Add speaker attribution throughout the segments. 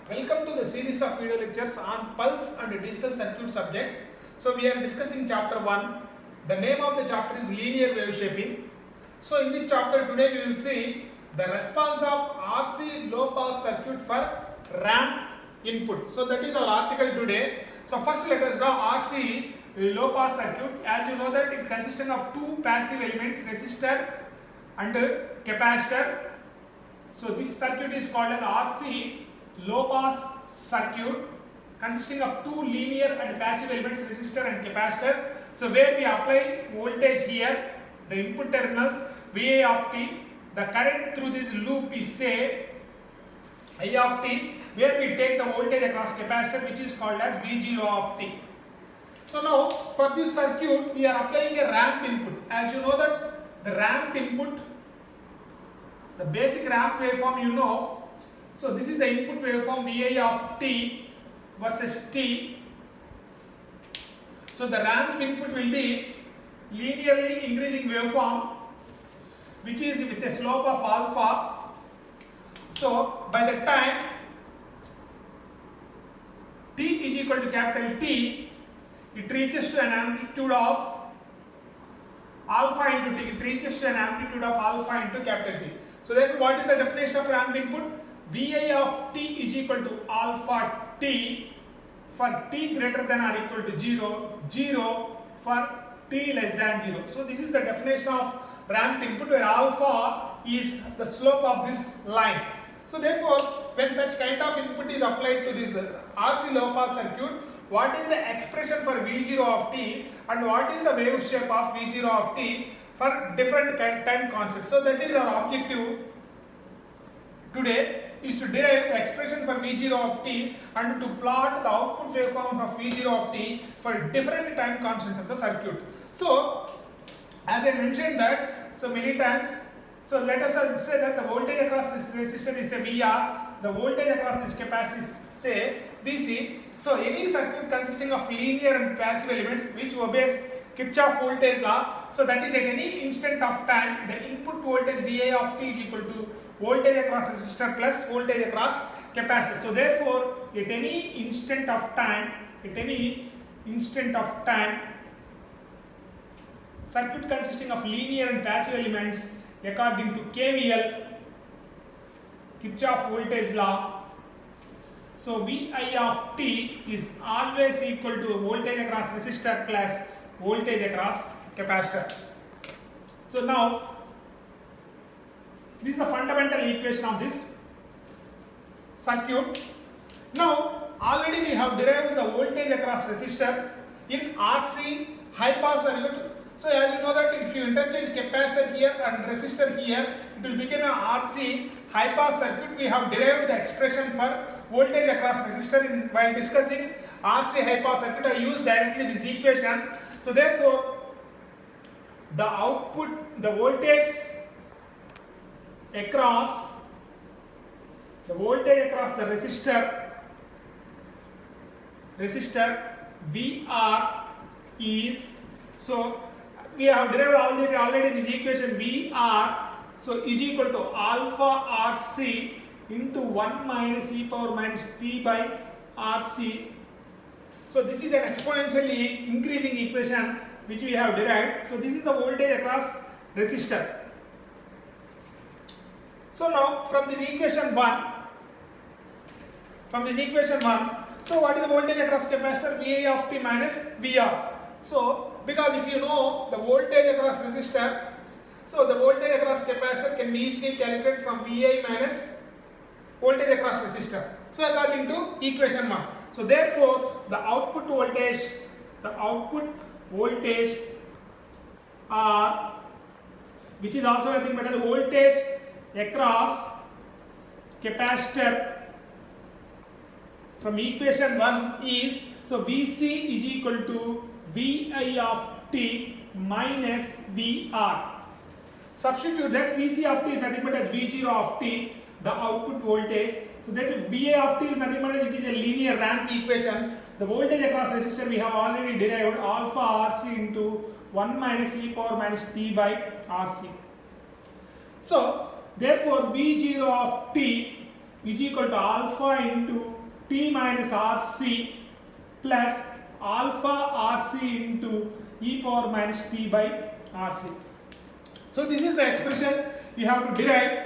Speaker 1: Welcome to the series of video lectures on pulse and digital circuit subject. So we are discussing chapter 1. The name of the chapter is linear wave shaping. So in this chapter today we will see the response of RC low pass circuit for ramp input. So that is our article today. So first let us draw RC low pass circuit. As you know that it consisting of two passive elements, resistor and capacitor. So this circuit is called as RC low pass circuit consisting of two linear and passive elements, resistor and capacitor. So where we apply voltage here, the input terminals VA of t, the current through this loop is say I of t, where we take the voltage across capacitor which is called as V0 of t. So now for this circuit we are applying a ramp input. As you know that the ramp input, the basic ramp waveform you know. So this is the input waveform Vi of t versus t. So the ramp input will be linearly increasing waveform which is with a slope of alpha. So by the time t is equal to capital T, it reaches to an amplitude of alpha into t. It reaches to an amplitude of alpha into capital T. So therefore what is the definition of ramp input? Vi of t is equal to alpha t for t greater than or equal to 0, 0 for t less than 0. So this is the definition of ramp input, where alpha is the slope of this line. So therefore when such kind of input is applied to this RC low pass circuit, what is the expression for V0 of t and what is the wave shape of V0 of t for different time constants. So that is our objective today, is to derive the expression for V0 of t and to plot the output waveforms of V0 of t for different time constants of the circuit. So as I mentioned that so many times, so let us say that the voltage across this resistor is a VR, the voltage across this capacitor is say VC. So any circuit consisting of linear and passive elements which obeys Kirchhoff voltage law, so that is at any instant of time the input voltage VA of t is equal to voltage across resistor plus voltage across capacitor. So therefore at any instant of time, circuit consisting of linear and passive elements according to KVL, Kirchhoff voltage law, so Vi of t is always equal to voltage across resistor plus voltage across capacitor. So now this is the fundamental equation of this circuit. Now already we have derived the voltage across resistor in RC high pass circuit. So as you know that if you interchange capacitor here and resistor here, it will become a RC high pass circuit. We have derived the expression for voltage across resistor while discussing RC high pass circuit. I use directly this equation. So therefore the output, the voltage across the resistor VR is, so we have derived already this equation VR, so is equal to alpha RC into 1 minus e power minus t by RC. So this is an exponentially increasing equation which we have derived. So this is the voltage across resistor. So now from this equation 1, so what is the voltage across capacitor? Va of t minus VR. So because if you know the voltage across resistor, so the voltage across capacitor can be easily calculated from Va minus voltage across resistor. So according to equation 1. So therefore the output voltage R, which is also nothing but the voltage across capacitor from equation 1 is, so Vc is equal to Vi of t minus VR. Substitute that Vc of t is nothing but as V0 of t, the output voltage. So that Va of t is nothing but as it is a linear ramp equation. The voltage across resistor we have already derived alpha RC into 1 minus e power minus t by RC. So therefore V0 of t is equal to alpha into t minus rc plus alpha rc into e power minus t by rc. So this is the expression you have to derive.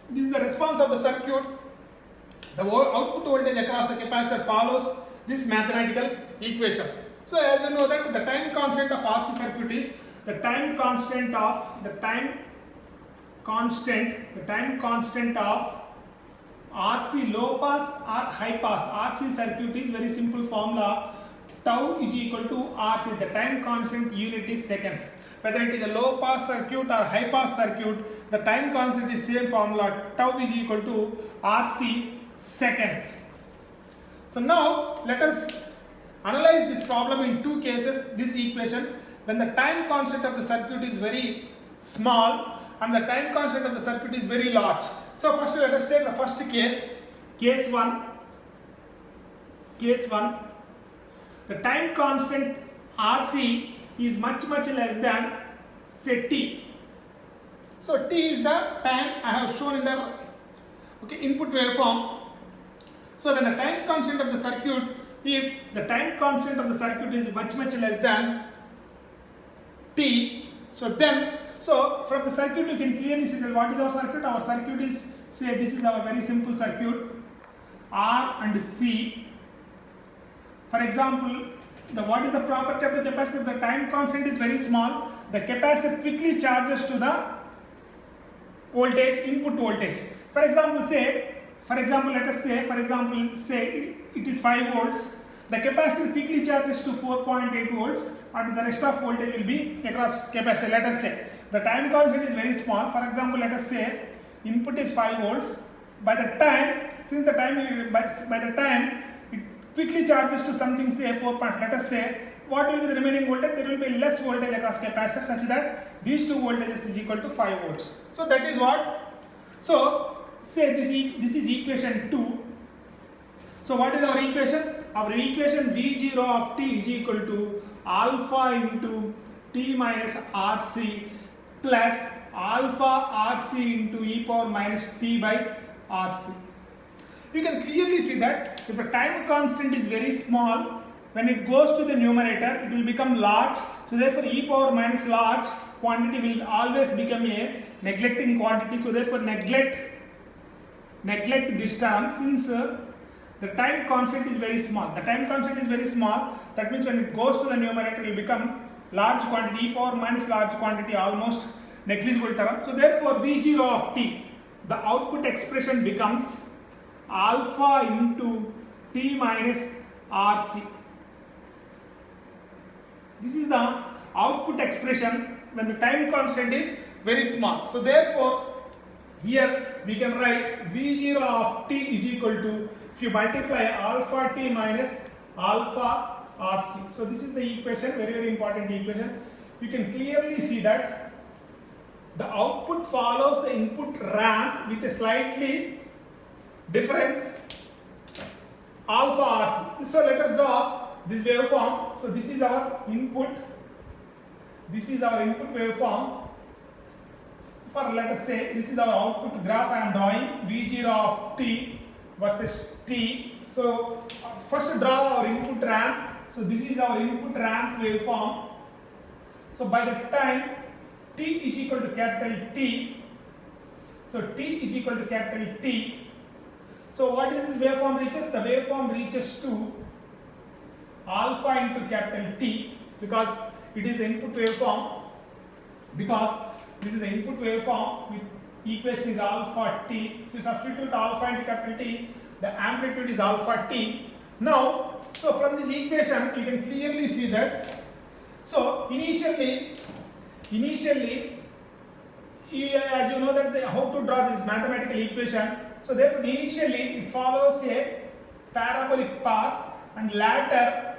Speaker 1: This is the response of the circuit. The output voltage across the capacitor follows this mathematical equation. So as you know that the time constant of RC circuit is the time constant of RC low pass or high pass. RC circuit is very simple formula. Tau is equal to RC. The time constant unit is seconds. Whether it is a low pass circuit or high pass circuit, the time constant is same formula. Tau is equal to RC seconds. So now let us analyze this problem in two cases. This equation, when the time constant of the circuit is very small and the time constant of the circuit is very large. So first let us take the first case. Case 1. The time constant RC is much less than say t. So t is the time I have shown in the input waveform. So when the time constant of the circuit, if the time constant of the circuit is much less than t, so from the circuit you can clearly see that what is our circuit? Our circuit is, say this is our very simple circuit, R and C. For example, what is the property of the capacitor? The time constant is very small. The capacitor quickly charges to the voltage, input voltage. For example, let us say it is 5 volts. The capacitor quickly charges to 4.8 volts, and the rest of voltage will be across capacitor. Let us say the time constant is very small. For example, let us say input is 5 volts. By the time it quickly charges to something, say 4. Let us say what will be the remaining voltage? There will be less voltage across capacitor such that these two voltages is equal to 5 volts. So that is what. So say this is equation 2. So what is our equation? Our equation V0 of t is equal to alpha into t minus RC plus alpha RC into e power minus t by RC. You can clearly see that if the time constant is very small, when it goes to the numerator, it will become large. So therefore, e power minus large quantity will always become a neglecting quantity. So therefore, neglect this term since the time constant is very small. The time constant is very small. That means when it goes to the numerator, it will become large quantity. E power minus large quantity, almost negligible term. So therefore, V0 of t, the output expression becomes alpha into t minus RC. This is the output expression when the time constant is very small. So therefore, here we can write V0 of t is equal to, if you multiply alpha t minus alpha RC. So this is the equation, very important equation. You can clearly see that the output follows the input ramp with a slightly difference alpha RC. So let us draw this waveform. So this is our input. This is our input waveform. For let us say this is our output graph I am drawing, V0 of t versus t. So first draw our input ramp. So this is our input ramp waveform. So by the time t is equal to capital T, so t is equal to capital T. So what is this waveform reaches? The waveform reaches to alpha into capital T, because it is the input waveform. Because this is the input waveform, with equation is alpha t. If you substitute alpha into capital T, the amplitude is alpha t. Now, so from this equation you can clearly see that. So initially, as you know that how to draw this mathematical equation. So therefore, initially it follows a parabolic path, and later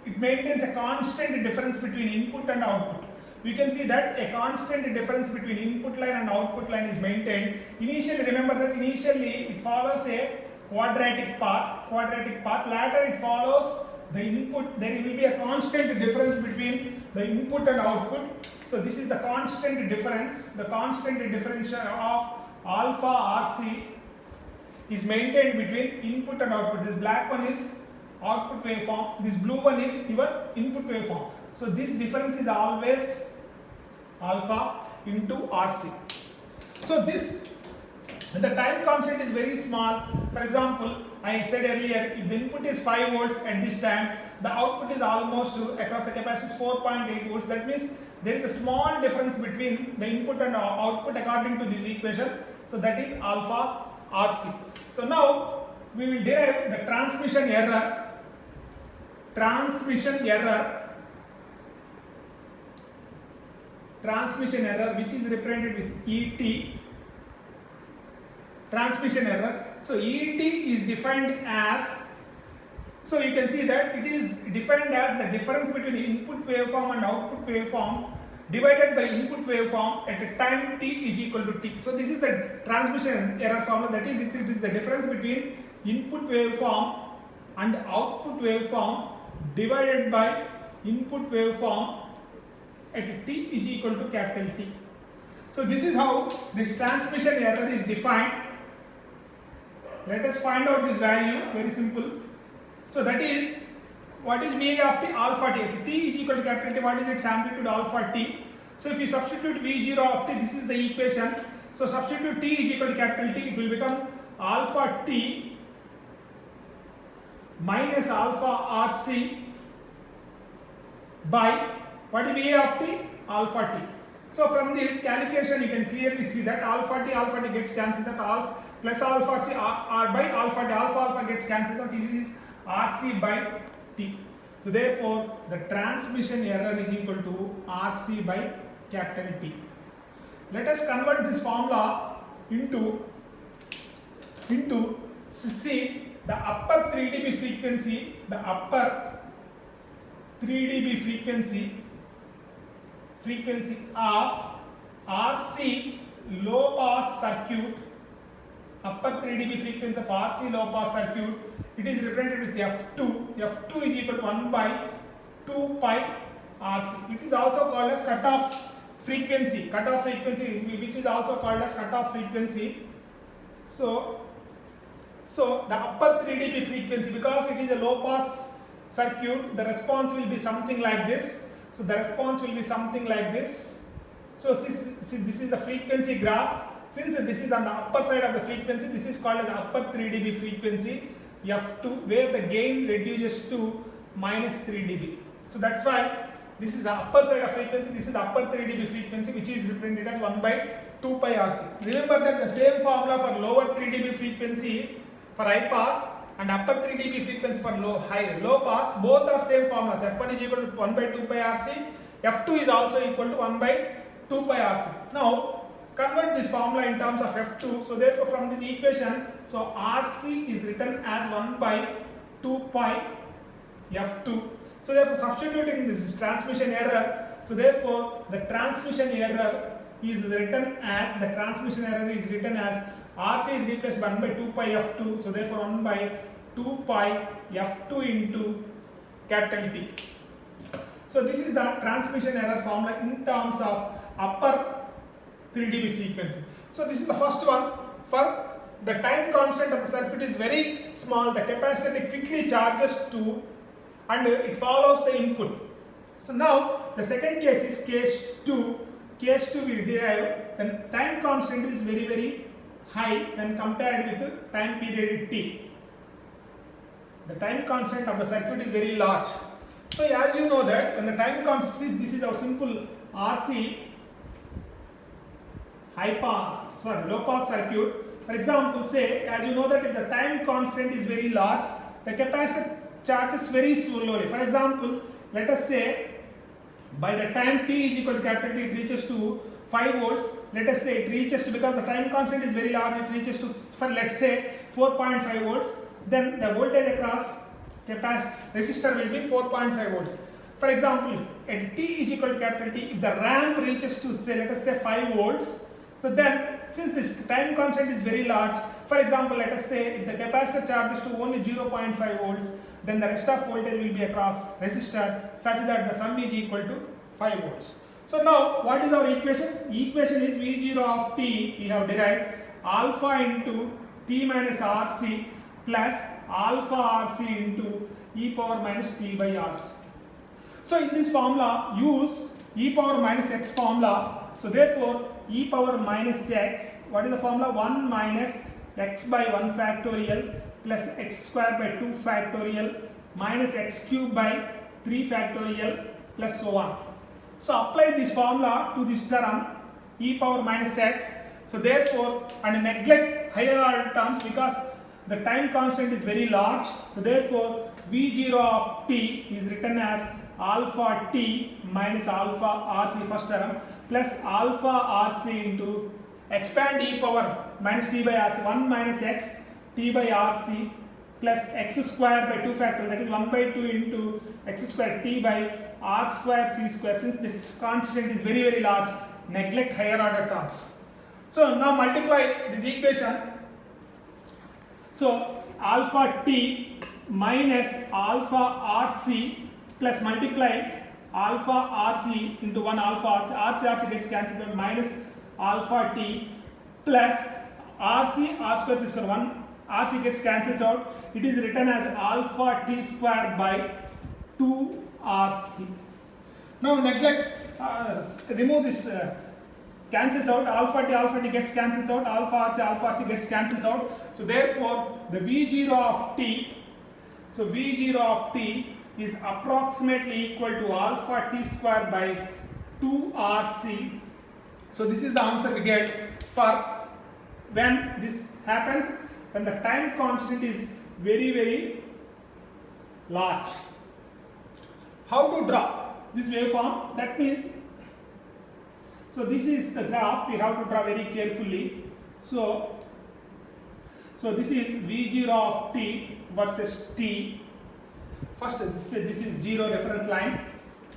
Speaker 1: it maintains a constant difference between input and output. We can see that a constant difference between input line and output line is maintained. Initially, remember that initially it follows a quadratic path. Later it follows the input. There will be a constant difference between the input and output. So this is the constant difference. The constant differential of alpha RC is maintained between input and output. This black one is output waveform, this blue one is your input waveform. So this difference is always alpha into RC. So this, the time constant is very small. For example, I said earlier, if the input is 5 volts at this time, the output is almost across the capacitance 4.8 volts. That means there is a small difference between the input and output according to this equation. So that is alpha RC. So now we will derive the transmission error. Transmission error which is represented with ET. Transmission error. So ET is defined as, so you can see that it is defined as the difference between input waveform and output waveform divided by input waveform at a time t is equal to t. So this is the transmission error formula, that is it is the difference between input waveform and output waveform divided by input waveform at t is equal to capital T. So this is how this transmission error is defined. Let us find out this value, very simple. So that is, what is Va of t? Alpha t. T is equal to capital T. What is its amplitude? Alpha t. So if you substitute V0 of t, this is the equation. So substitute t is equal to capital T, it will become alpha t minus alpha RC by, what is Va of t? Alpha t. So from this calculation you can clearly see that alpha t gets cancelled, that alpha plus alpha c r by alpha gets cancelled out, it is RC by t. So therefore the transmission error is equal to RC by capital T. Let us convert this formula into see the upper 3 dB frequency, the upper 3 dB frequency of RC low pass circuit, upper 3 dB frequency of RC low pass circuit, it is represented with F2. F2 is equal to 1 by 2 pi RC. It is also called as cutoff frequency, which is also called as cutoff frequency. So the upper 3 dB frequency, because it is a low pass circuit, the response will be something like this. So the response will be something like this. So this is the frequency graph. Since this is on the upper side of the frequency, this is called as upper 3 dB frequency, F2, where the gain reduces to minus 3 dB. So that's why this is the upper side of frequency, this is the upper 3 dB frequency, which is represented as 1 by 2 pi RC. Remember that the same formula for lower 3 dB frequency for high pass and upper 3 dB frequency for low pass, both are same formulas. F1 is equal to 1 by 2 pi RC, F2 is also equal to 1 by 2 pi RC. Now convert this formula in terms of F2. So therefore from this equation, so RC is written as 1 by 2 pi F2. So therefore substituting this transmission error, so therefore the transmission error is written as, RC is replaced by 1 by 2 pi F2. So therefore 1 by 2 pi F2 into capital T. So this is the transmission error formula in terms of upper 3 dB frequency. So this is the first one. For the time constant of the circuit is very small, the capacitor quickly charges to and it follows the input. So now the second case is case 2. Case 2 we derive when time constant is very high when compared with the time period t. The time constant of the circuit is very large. So as you know that when the time constant, this is our simple RC low pass circuit. For example, say as you know that if the time constant is very large, the capacitor charges very slowly. For example, let us say by the time t is equal to capital T, it reaches to 5 volts. Let us say it reaches to, because the time constant is very large, it reaches to, for let's say 4.5 volts. Then the voltage across resistor will be 4.5 volts. For example, if at t is equal to capital T, if the ramp reaches to say let us say 5 volts, so then since this time constant is very large, for example let us say if the capacitor charges to only 0.5 volts, then the rest of voltage will be across resistor such that the sum is equal to 5 volts. So now what is our equation? Equation is V0 of t, we have derived alpha into t minus RC plus alpha RC into e power minus t by RC. So in this formula use e power minus x formula. So therefore e power minus x, what is the formula? 1 minus x by 1 factorial plus x square by 2 factorial minus x cube by 3 factorial plus so on. So apply this formula to this term e power minus x. So therefore, and neglect higher order terms because the time constant is very large. So therefore V0 of t is written as alpha t minus alpha RC first term plus alpha RC into expand e power minus t by RC 1 minus x t by RC plus x square by 2 factorial, that is 1 by 2 into x square t by r square c square. Since this constant is very very large, neglect higher order terms. So now multiply this equation. So alpha t minus alpha RC plus multiply alpha RC into 1 alpha RC gets cancelled out minus alpha t plus RC r square c square 1 RC gets cancelled out. It is written as alpha t square by 2 RC. Now neglect, remove this, cancels out, alpha t gets cancels out, alpha RC gets cancels out. So therefore the V0 of t, so V0 of t is approximately equal to alpha t square by 2 RC. So this is the answer we get for when this happens, when the time constant is very very large. How to draw this waveform? That means, so this is the graph, we have to draw very carefully. So this is V0 of t versus t. First this is 0 reference line.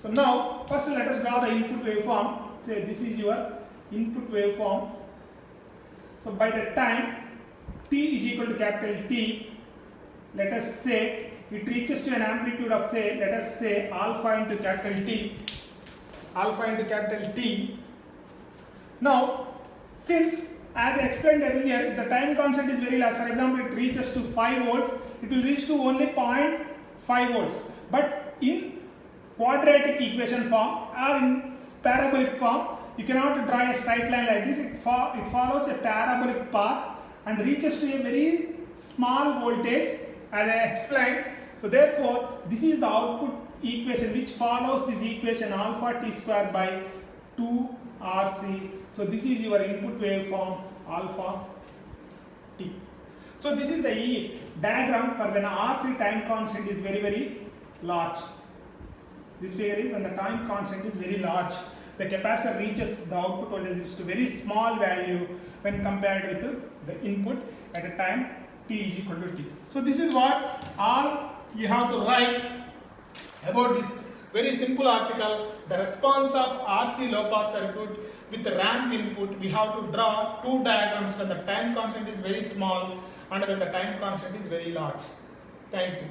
Speaker 1: So now first let us draw the input waveform. Say this is your input waveform. So by the time t is equal to capital T, let us say it reaches to an amplitude of, say, let us say alpha into capital T, alpha into capital T. Now since, as I explained earlier, the time constant is very large. For example, it reaches to 5 volts, it will reach to only 0.5 volts. But in quadratic equation form or in parabolic form, you cannot draw a straight line like this. It follows a parabolic path and reaches to a very small voltage, as I explained. So therefore this is the output equation which follows this equation alpha t square by 2 RC. So this is your input waveform alpha t. So this is the diagram for when RC time constant is very very large. This figure is when the time constant is very large. The capacitor reaches the output voltage is to very small value when compared with the input at a time t is equal to t. So this is what all you have to write about this very simple article. The response of RC low pass circuit with the ramp input. We have to draw two diagrams when the time constant is very small and when the time constant is very large. Thank you.